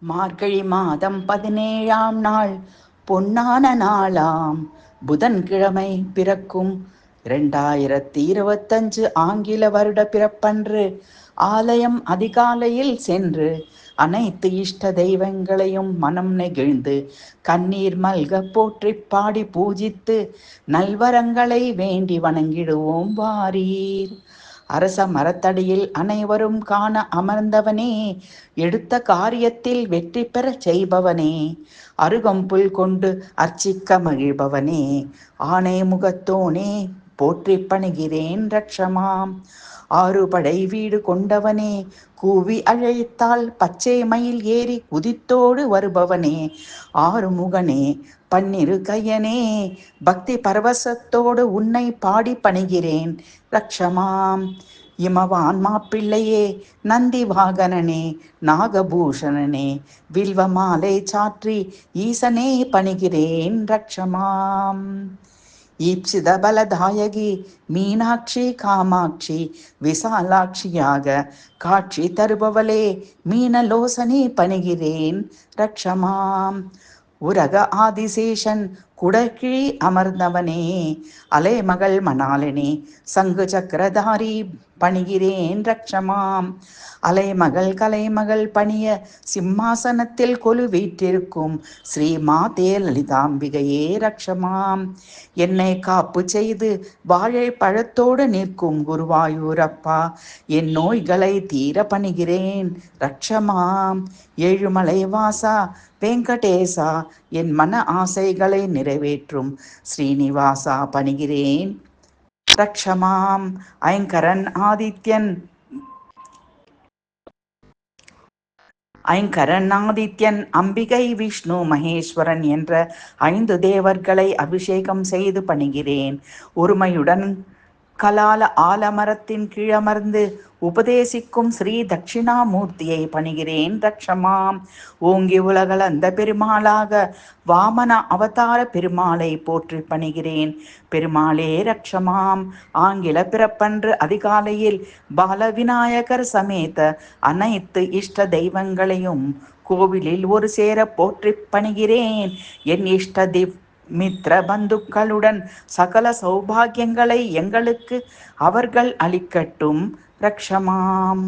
மார்கழி மாதம் 17ஆம் நாள் பொன்னான நாளாம் புதன்கிழமை பிறக்கும் 2025 ஆங்கில வருட பிறப்பன்று ஆலயம் அதிகாலையில் சென்று அனைத்து இஷ்ட தெய்வங்களையும் மனம் நெகிழ்ந்து கண்ணீர் மல்க போற்றி பாடி பூஜித்து நல்வரங்களை வேண்டி வணங்கிடுவோம் வாரீர். அரச மரத்தடியில் அனைவரும் காண அமர்ந்தவனே, எடுத்த காரியத்தில் வெற்றி பெறச் செய்பவனே, அருகம்புல் கொண்டு அர்ச்சிக்க மகிழ்பவனே, ஆனை முகத்தோனே போற்றி பணிகிறேன் ரட்சமாம். ஆறுபடை வீடு கொண்டவனே, கூவி அழைத்தால் பச்சை மயில் ஏறி குதித்தோடு வருபவனே, ஆறுமுகனே பன்னிரு கையனே, பக்தி பரவசத்தோடு உன்னை பாடி பணிகிறேன் ரட்சமாம். இமவான் மாப்பிள்ளையே, நந்தி வாகனனே, நாகபூஷணனே, வில்வ மாலை சாற்றி ஈசனே பணிகிறேன் ரட்சமாம். ஈப்சித பலதாயகி மீனாட்சி காமாட்சி விசாலாட்சியாக காட்சி தருபவளே, மீனலோசனே பணிகிறேன் ரட்சமாம். உரக ஆதிசேஷன் குடக்கிழி அமர்ந்தவனே, அலைமகள் மணாலினி சங்கு சக்கரதாரி பணிகிறேன் ரட்சமாம். அலைமகள் கலைமகள் பணிய சிம்மாசனத்தில் கொலு வீற்றிருக்கும் ஸ்ரீ மாதே லலிதாம்பிகையே ரட்சமாம். என்னை காப்பு செய்து வாழை பழத்தோடு நிற்கும் குருவாயூரப்பா, என் நோய்களை தீர பணிகிறேன் ரட்சமாம். ஏழுமலை வாசா வெங்கடேசா, என் மன ஆசைகளை நிறைவேற்றும் ஸ்ரீனிவாசா பணிகிறேன் ரட்சமாம். ஐங்கரன் ஆதித்யன் அம்பிகை விஷ்ணு மகேஸ்வரன் என்ற 5 தேவர்களை அபிஷேகம் செய்து பணிகிறேன். ஒருமையுடன் கலால ஆலமரத்தின் கீழமர்ந்து உபதேசிக்கும் ஸ்ரீ தட்சிணாமூர்த்தியை பணிகிறேன் ரட்சமாம். ஓங்கி உலகளந்த பெருமாளாக வாமன அவதார பெருமாளை போற்றி பணிகிறேன் பெருமாளே ரட்சமாம். ஆங்கில பிறப்பன்று அதிகாலையில் பாலவிநாயகர் சமேத அனைத்து இஷ்ட தெய்வங்களையும் கோவிலில் ஒரு சேர போற்றி பணிகிறேன். என் இஷ்ட மித்ர பந்துக்களுடன் சகல சௌபாகியங்களை எங்களுக்கு அவர்கள் அளிக்கட்டும் ரட்சமாம்.